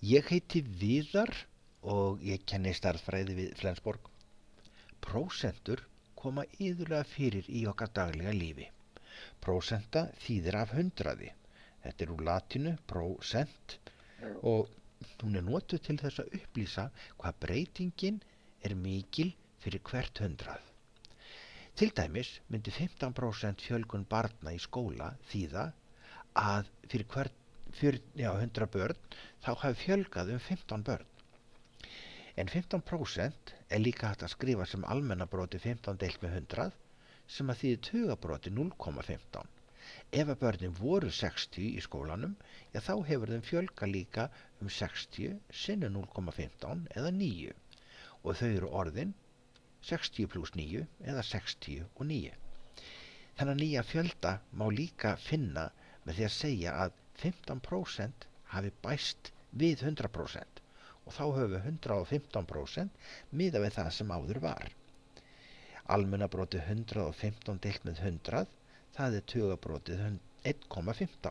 Ég heiti Viðar og ég kenni stærðfræði við Flensborg. Prósentur koma iðulega fyrir í okkar daglega lífi. Prósenta þýðir af hundraði. Þetta úr latínu procent og hún notuð til þess að upplýsa hvað breytingin er mikil fyrir hvert hundrað. Til dæmis myndi 15% fjölgun barna í skóla þýða að fyrir 100 börn þá hafi fjölgað 15 börn. En 15% er líka hægt að skrifa sem almennabroti 15 deilt með 100 sem að þýðir tugabroti 0,15. Ef að börnin voru 60 í skólanum, þá hefur þeim fjölga líka 60 sinni 0,15 eða 9 og þau eru orðin 60 pluss 9 eða 60 og 9. Þennan nýja fjölda má líka finna með því að segja að 15% hafi bæst við 100% og þá höfum við 115% miðað við það sem áður var. Almennabroti 115 deilt með 100, það er tugabrotið 1,15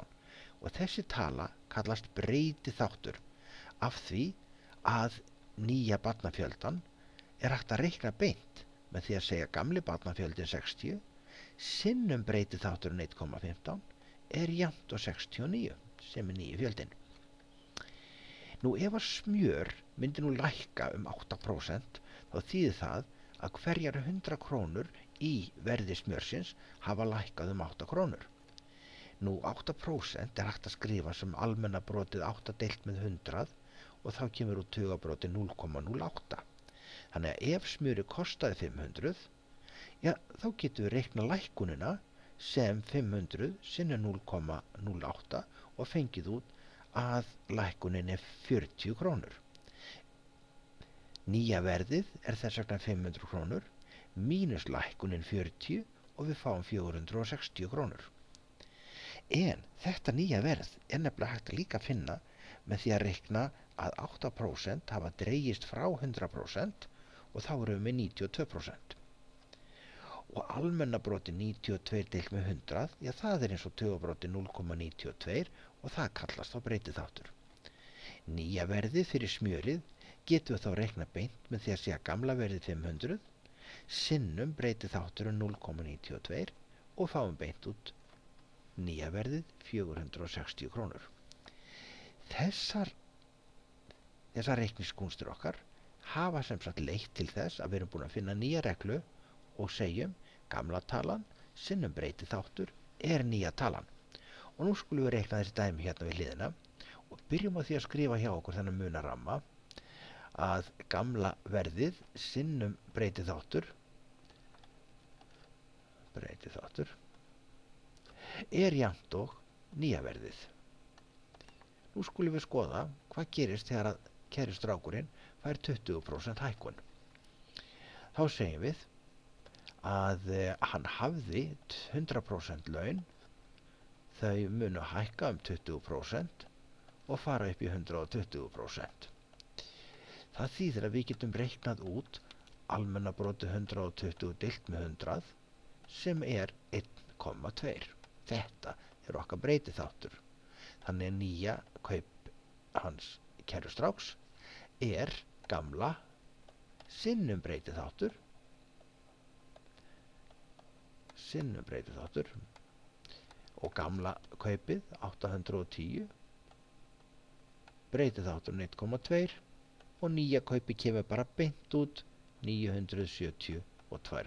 og þessi tala kallast breytiþáttur af því að nýja barnafjöldan er hægt að reikna beint með því að segja gamli barnafjöldin 60 sinnum breytiþátturinn 1,15 er jafnt og 69 sem er nýji fjöldin. Nú ef að smjör myndi nú lækka 8% þá þýðir það að hverjar 100 krónur í verði smjörsins hafa lækkað 8 krónur. Nú 8% er hægt að skrifa sem almennabrotið 8 deilt með 100 og þá kemur úr tugabrotið 0,08. Þannig að ef smjöri kostaði 500, þá getum við reikna lækkunina sem 500 sinni 0,08 og fengið út að lækkunin er 40 krónur. Nýja verðið er þess vegna 500 krónur mínus lækkunin 40 og við fáum 460 krónur. En þetta nýja verð er nefnilega hægt að líka finna með því að reikna að 8% hafa dregist frá 100% og þá erum við með 92%. Og almennabroti 92 deilt með 100, það er eins og tugabroti 0,92 og það kallast þá breytiþáttur. Nýja verðið fyrir smjörið getum við þá reikna beint með því að segja gamla verðið 500 sinnum breytiþátturinn 0,92 og fáum beint út nýja verðið 460 krónur. Þessar reikningskúnstir okkar hafa sem sagt leitt til þess að við erum búin að finna nýja reglu og segjum gamla talan sinnum breytiþáttur er nýja talan. Og nú skulum við reikna þessi dæmi hérna við hliðina og byrjum á því að skrifa hjá okkur þennan munaramma að gamla verðið sinnum breytiþáttur er jafnt og nýja verðið. Nú skulum við skoða hvað gerist þegar að kæri strákurinn fær 20% hækkun. Þá segjum við að hann hafði 100% laun, þau munu hækka 20% og fara upp í 120%. Það þýðir að við getum reiknað út almennabroti 120 deilt með 100 sem er 1,2. Þetta er okkar breytiþáttur. Þannig að nýja kaup hans kæru stráks er gamla sinnum breytiþáttur og gamla kaupið 810 breytiþátturinn 1,2 og nýja kaupið kemur bara beint út 972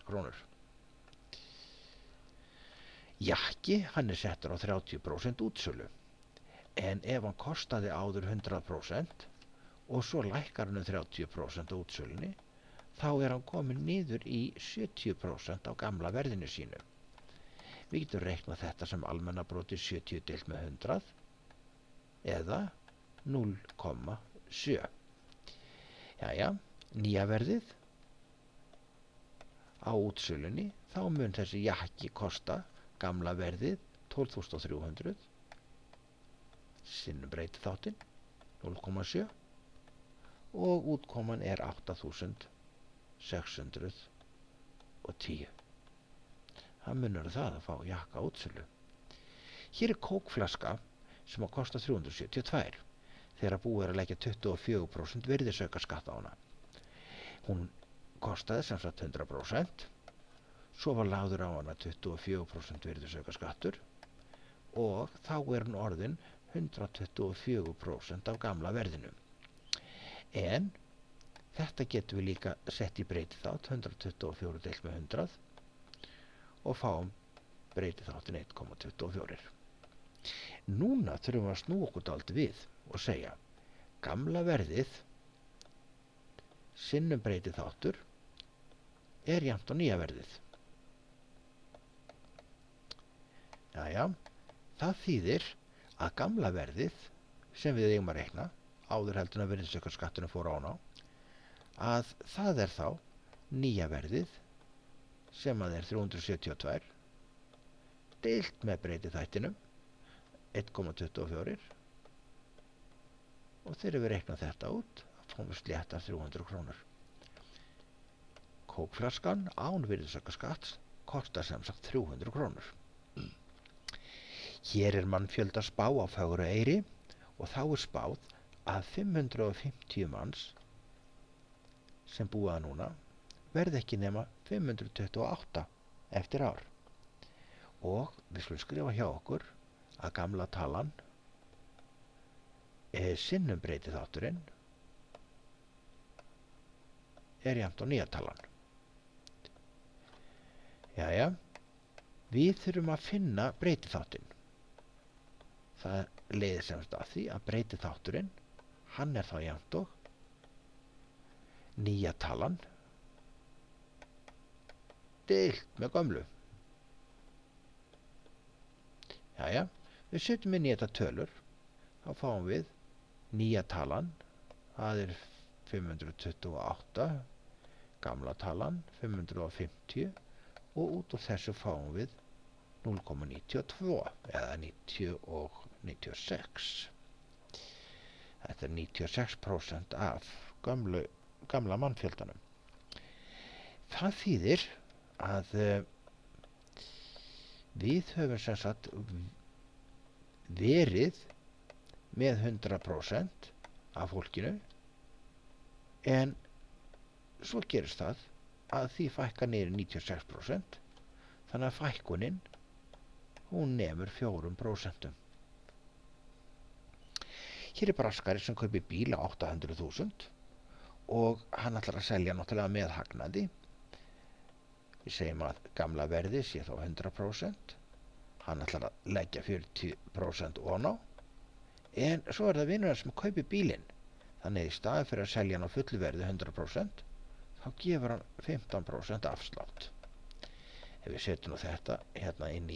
krónur. Jakki, hann er settur á 30% útsölu en ef hann kostaði áður 100% og svo lækkar hann 30% á útsölunni þá er hann komin niður í 70% á gamla verðinu sínu. Við getum reiknað þetta sem almennabroti 70 deilt með 100 eða 0,7. Nýja verðið á útsölunni, þá mun þessi jakki kosta gamla verðið 12.300 sinnum breytiþáttinn 0,7 og útkoman er 8.610. Það munar það að fá jakka útsölu. Hér er kókflaska sem að kosta 372. þegar búið að leggja 24% virðisaukaskatt á hana. Hún kostaði sem sagt 100%, svo var lagður á hana 24% virðisaukaskattur og þá hún orðin 124% af gamla verðinu. En þetta getum við líka sett í breytiþátt 124 deilt með 100 og fáum breytiþáttin 1,24. Núna þurfum við að snúa okkur dálítið við og segja gamla verðið sinnum breytiþáttur er jafnt á nýja verðið. Jæja, það þýðir að gamla verðið sem við eigum að reikna áður heldur en að virðisaukaskatturinn fór á, að það er þá nýja verðið sem að er 372 deilt með breytiþættinum 1,24 og þegar við reiknum þetta út þá fáum við sléttar 300 krónur. Kókflaskan án virðisaukaskatts kostar sem sagt 300 krónur. Hér er mannfjölda spá á Fögrueyri og þá er spáð að 550 manns sem búa núna verði ekki nema 528 eftir ár. Og við skulum skrifa hjá okkur að gamla talan sinnum breytiþátturinn er jafnt á nýja talan. Jæja, við þurfum að finna breytiþáttinn. Það leiðir semst að því að breytiþátturinn, hann er þá jafnt og nýja talan deilt með gömlu. Jæja, við setjum inn í þetta tölur, þá fáum við nýja talan, það er 528, gamla talan 550 og út úr þessu fáum við 0,92 eða 90 og 96. Þetta er 96% af gamla mannfjöldanum. Það þýðir að við höfum sem sagt verið með 100% af fólkinu en svo gerist það að því fækka niður 96% þannig að fækkunin hún nemur 4%. Hér er braskari sem kaupi bíl á 800.000 og hann ætlar að selja náttúrulega með hagnaði. Við segjum að gamla verði sé þá 100%, hann ætlar að leggja 40% ofan á, en svo er það vinurinn sem kaupi bílinn, þannig í staði fyrir að selja hann á fullu verði 100%, þá gefur hann 15% afslátt. Ef við setjum nú þetta hérna inn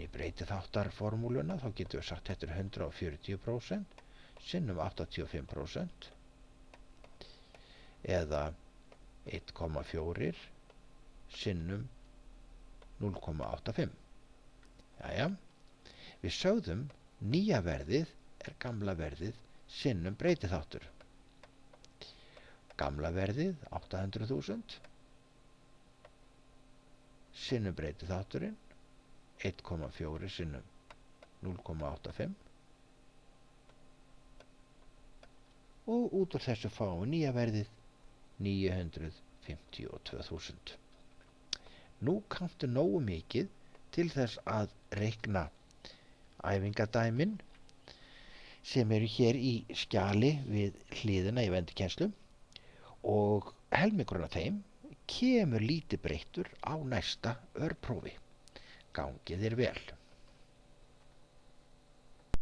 í breytiþáttarformúluna, þá getum við sagt þetta er 140% sinnum 85% eða 1,4 sinnum 0,85. Jæja, við sögðum nýja verðið er gamla verðið sinnum breytiþáttur. Gamla verðið 800.000 sinnum breytiþátturinn 1,4 sinnum 0,85 og út úr þessu fáum við nýja verðið 952.000. Nú kanntu nógu mikið til þess að reikna æfingadæmin sem eru hér í skjali við hliðina í vendikennslu og helmingurinn af þeim kemur lítið breyttur á næsta örprófi. Gangi þér vel.